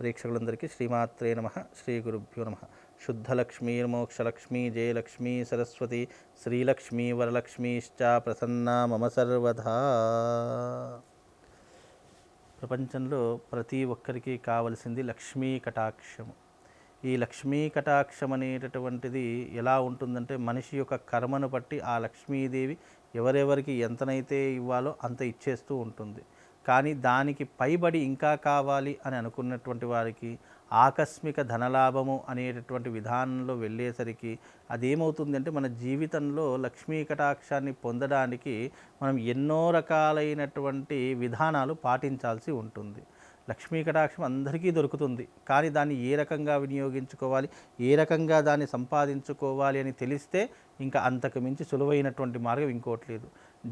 ప్రేక్షకులందరికీ శ్రీమాత్రే నమః, శ్రీ గురుభ్యో నమః. శుద్ధలక్ష్మీర్మోక్షలక్ష్మీ జయలక్ష్మీ సరస్వతి శ్రీలక్ష్మీ వరలక్ష్మీశ్చ ప్రసన్నా మమ సర్వదా. ప్రపంచంలో ప్రతి ఒక్కరికి కావలసింది లక్ష్మీ కటాక్షము. ఈ లక్ష్మీ కటాక్షం అనేటటువంటిది ఎలా ఉంటుందంటే, మనిషి యొక్క కర్మను బట్టి ఆ లక్ష్మీదేవి ఎవరెవరికి ఎంతనైతే ఇవ్వాలో అంత ఇచ్చేస్తూ ఉంటుంది. కానీ దానికి పైబడి ఇంకా కావాలి అని అనుకున్నటువంటి వారికి ఆకస్మిక ధనలాభము అనేటటువంటి విధానంలో వెళ్ళేసరికి అదేమవుతుందంటే, మన జీవితంలో లక్ష్మీ కటాక్షాన్ని పొందడానికి మనం ఎన్నో రకాలైనటువంటి విధానాలు పాటించాల్సి ఉంటుంది. లక్ష్మీ కటాక్షం అందరికీ దొరుకుతుంది, కానీ దాన్ని ఏ రకంగా వినియోగించుకోవాలి, ఏ రకంగా దాన్ని సంపాదించుకోవాలి అని తెలిస్తే ఇంకా అంతకు మించి సులువైనటువంటి మార్గం ఇంకోటి లేదు.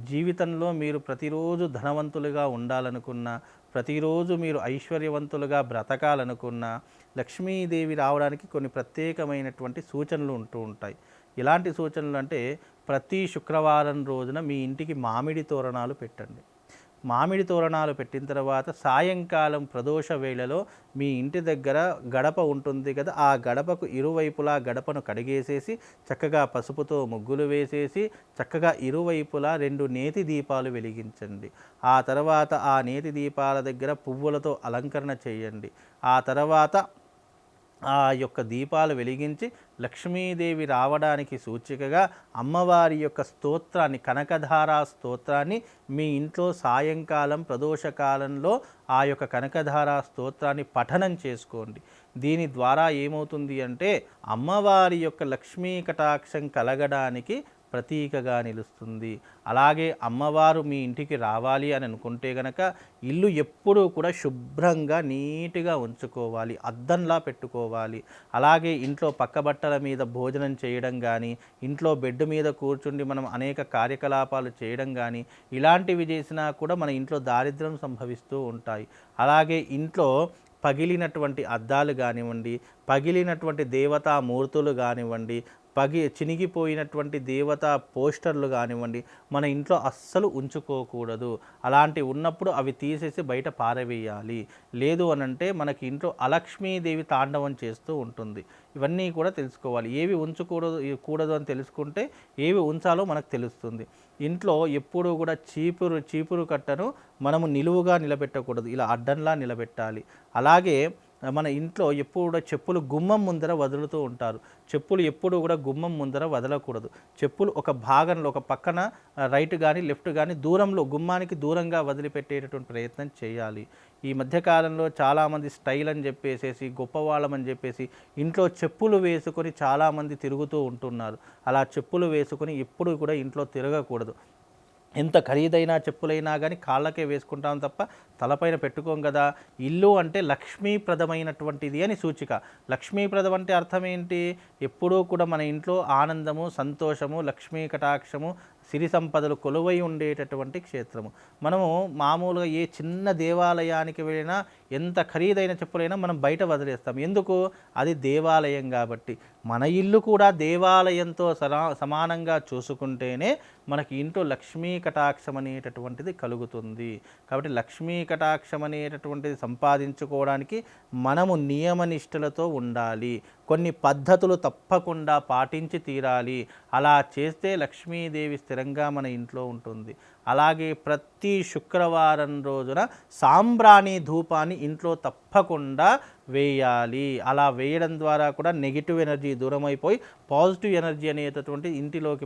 జీవితంలో మీరు ప్రతిరోజు ధనవంతులుగా ఉండాలనుకున్నా, ప్రతిరోజు మీరు ఐశ్వర్యవంతులుగా బ్రతకాలనుకున్నా లక్ష్మీదేవి రావడానికి కొన్ని ప్రత్యేకమైనటువంటి సూచనలు ఉంటూ ఉంటాయి. ఇలాంటి సూచనలు అంటే, ప్రతి శుక్రవారం రోజున మీ ఇంటికి మామిడి తోరణాలు పెట్టండి. మామిడి తోరణాలు పెట్టిన తర్వాత సాయంకాలం ప్రదోష వేళలో మీ ఇంటి దగ్గర గడప ఉంటుంది కదా, ఆ గడపకు ఇరువైపులా గడపను కడిగేసేసి చక్కగా పసుపుతో ముగ్గులు వేసేసి చక్కగా ఇరువైపులా 2 నేతి దీపాలు వెలిగించండి. ఆ తర్వాత ఆ నేతి దీపాల దగ్గర పువ్వులతో అలంకరణ చేయండి. ఆ తర్వాత ఆ యొక్క దీపాలు వెలిగించి లక్ష్మీదేవి రావడానికి సూచికగా అమ్మవారి యొక్క స్తోత్రాన్ని, కనకధారా స్తోత్రాన్ని మీ ఇంట్లో సాయంకాలం ప్రదోషకాలంలో ఆ యొక్క కనకధారా స్తోత్రాన్ని పఠనం చేసుకోండి. దీని ద్వారా ఏమవుతుంది అంటే, అమ్మవారి యొక్క లక్ష్మీ కటాక్షం కలగడానికి ప్రతీకగా నిలుస్తుంది. అలాగే అమ్మవారు మీ ఇంటికి రావాలి అని అనుకుంటే గనక ఇల్లు ఎప్పుడూ కూడా శుభ్రంగా నీట్గా ఉంచుకోవాలి, అద్దంలా పెట్టుకోవాలి. అలాగే ఇంట్లో పక్కబట్టల మీద భోజనం చేయడం కానీ, ఇంట్లో బెడ్ మీద కూర్చుండి మనం అనేక కార్యకలాపాలు చేయడం కానీ, ఇలాంటివి చేసినా కూడా మన ఇంట్లో దారిద్ర్యం సంభవిస్తూ ఉంటాయి. అలాగే ఇంట్లో పగిలినటువంటి అద్దాలు కానివ్వండి, పగిలినటువంటి దేవతామూర్తులు కానివ్వండి, చినిగిపోయినటువంటి దేవతా పోస్టర్లు కానివ్వండి మన ఇంట్లో అస్సలు ఉంచుకోకూడదు. అలాంటి ఉన్నప్పుడు అవి తీసేసి బయట పారవేయాలి. లేదు అనంటే మనకి ఇంట్లో అలక్ష్మీదేవి తాండవం చేస్తూ ఉంటుంది. ఇవన్నీ కూడా తెలుసుకోవాలి. ఏవి కూడదు అని తెలుసుకుంటే ఏవి ఉంచాలో మనకు తెలుస్తుంది. ఇంట్లో ఎప్పుడూ కూడా చీపురు కట్టను మనము నిలువుగా నిలబెట్టకూడదు, ఇలా అడ్డంలా నిలబెట్టాలి. అలాగే మన ఇంట్లో ఎప్పుడు కూడా చెప్పులు గుమ్మం ముందర వదులుతూ ఉంటారు. చెప్పులు ఎప్పుడు కూడా గుమ్మం ముందర వదలకూడదు. చెప్పులు ఒక భాగంలో, ఒక పక్కన రైట్ కానీ లెఫ్ట్ కానీ దూరంలో, గుమ్మానికి దూరంగా వదిలిపెట్టేటటువంటి ప్రయత్నం చేయాలి. ఈ మధ్యకాలంలో చాలామంది స్టైల్ అని చెప్పేసి, గొప్పవాళ్ళమని చెప్పేసి ఇంట్లో చెప్పులు వేసుకొని చాలామంది తిరుగుతూ ఉంటున్నారు. అలా చెప్పులు వేసుకొని ఎప్పుడు కూడా ఇంట్లో తిరగకూడదు. ఎంత ఖరీదైన చెప్పులైనా కానీ కాళ్ళకే వేసుకుంటాం తప్ప తలపైన పెట్టుకోం కదా. ఇల్లు అంటే లక్ష్మీప్రదమైనటువంటిది అని సూచిక. లక్ష్మీప్రదం అంటే అర్థం ఏంటి? ఎప్పుడూ కూడా మన ఇంట్లో ఆనందము, సంతోషము, లక్ష్మీ కటాక్షము, సిరి సంపదలు కొలువై ఉండేటటువంటి క్షేత్రము. మనము మామూలుగా ఏ చిన్న దేవాలయానికి వెళ్ళినా ఎంత ఖరీదైన చెప్పులైనా మనం బయట వదిలేస్తాం. ఎందుకు? అది దేవాలయం కాబట్టి. మన ఇల్లు కూడా దేవాలయంతో సమానంగా చూసుకుంటేనే మనకి ఇంట్లో లక్ష్మీ కటాక్షం అనేటటువంటిది కలుగుతుంది. కాబట్టి లక్ష్మీ కటాక్షం అనేటటువంటిది సంపాదించుకోవడానికి మనము నియమనిష్టలతో ఉండాలి. కొన్ని పద్ధతులు తప్పకుండా పాటించి తీరాలి. అలా చేస్తే లక్ష్మీదేవి స్థిరంగా మన ఇంట్లో ఉంటుంది. అలాగే ప్రతి శుక్రవారం రోజున సాంబ్రాణి ధూపాన్ని ఇంట్లో తప్పకుండా వేయాలి. అలా వేయడం ద్వారా కూడా నెగిటివ్ ఎనర్జీ దూరమైపోయి పాజిటివ్ ఎనర్జీ అనేటటువంటి ఇంటిలోకి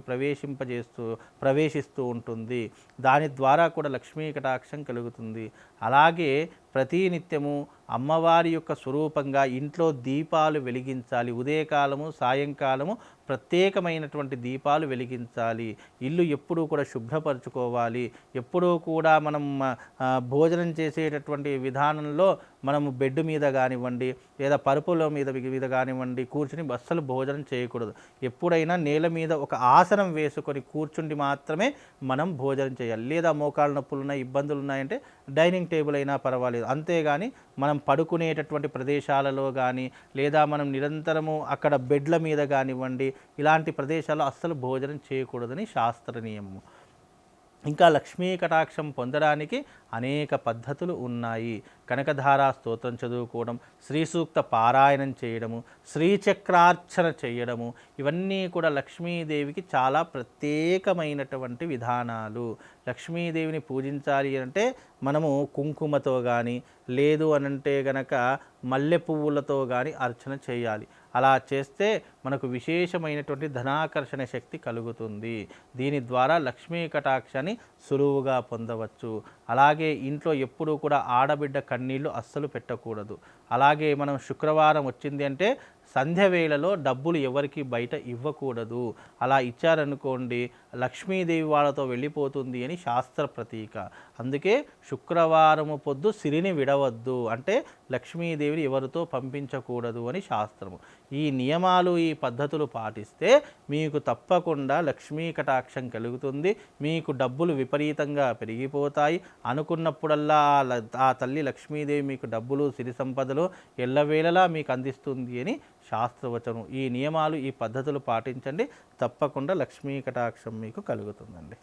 ప్రవేశిస్తూ ఉంటుంది. దాని ద్వారా కూడా లక్ష్మీ కటాక్షం కలుగుతుంది. అలాగే ప్రతినిత్యము అమ్మవారి యొక్క స్వరూపంగా ఇంట్లో దీపాలు వెలిగించాలి. ఉదయకాలము, సాయంకాలము ప్రత్యేకమైనటువంటి దీపాలు వెలిగించాలి. ఇల్లు ఎప్పుడూ కూడా శుభ్రపరచుకోవాలి. ఎప్పుడూ కూడా మనం భోజనం చేసేటటువంటి విధానంలో మనము బెడ్ మీద కానివ్వండి, లేదా పరుపుల మీద కానివ్వండి కూర్చుని అస్సలు భోజనం చేయకూడదు. ఎప్పుడైనా నేల మీద ఒక ఆసనం వేసుకొని కూర్చుండి మాత్రమే మనం భోజనం చేయాలి. లేదా మోకాళ్ళ నొప్పులు ఉన్నాయి, ఇబ్బందులు ఉన్నాయంటే డైనింగ్ టేబుల్ అయినా పర్వాలేదు. అంతేగాని మనం పడుకునేటటువంటి ప్రదేశాలలో కానీ, లేదా మనం నిరంతరము అక్కడ బెడ్ల మీద కానివ్వండి, ఇలాంటి ప్రదేశాల్లో అస్సలు భోజనం చేయకూడదని శాస్త్ర నియమము. ఇంకా లక్ష్మీ కటాక్షం పొందడానికి అనేక పద్ధతులు ఉన్నాయి. కనకధారా స్తోత్రం చదువుకోవడం, శ్రీ సూక్త పారాయణం చేయడము, శ్రీచక్రార్చన చేయడము, ఇవన్నీ కూడా లక్ష్మీదేవికి చాలా ప్రత్యేకమైనటువంటి విధానాలు. లక్ష్మీదేవిని పూజించాలి అంటే మనము కుంకుమతో కానీ, లేదు అనంటే గనక మల్లె పువ్వులతో కానీ అర్చన చేయాలి. అలా చేస్తే మనకు విశేషమైనటువంటి ధనాకర్షణ శక్తి కలుగుతుంది. దీని ద్వారా లక్ష్మీ కటాక్షాన్ని సులువుగా పొందవచ్చు. అలాగే ఇంట్లో ఎప్పుడూ కూడా ఆడబిడ్డ కన్నీళ్లు అస్సలు పెట్టకూడదు. అలాగే మనం శుక్రవారం వచ్చింది అంటే సంధ్య వేళలో డబ్బులు ఎవరికి బయట ఇవ్వకూడదు. అలా ఇచ్చారనుకోండి లక్ష్మీదేవి వాళ్ళతో వెళ్ళిపోతుంది అని శాస్త్ర ప్రతీక. అందుకే శుక్రవారము పొద్దు సిరిని విడవద్దు అంటే లక్ష్మీదేవిని ఎవరితో పంపించకూడదు అని శాస్త్రము. ఈ నియమాలు ఈ పద్ధతులు పాటిస్తే మీకు తప్పకుండా లక్ష్మీ కటాక్షం కలుగుతుంది. మీకు డబ్బులు విపరీతంగా పెరిగిపోతాయి. అనుకున్నప్పుడల్లా ఆ తల్లి లక్ష్మీదేవి మీకు డబ్బులు సిరి సంపదలు ఎల్లవేళలా మీకు అందిస్తుంది అని శాస్త్రవచనం. ఈ నియమాలు ఈ పద్ధతులు పాటించండి, తప్పకుండా లక్ష్మీ కటాక్షం మీకు కలుగుతుందండి.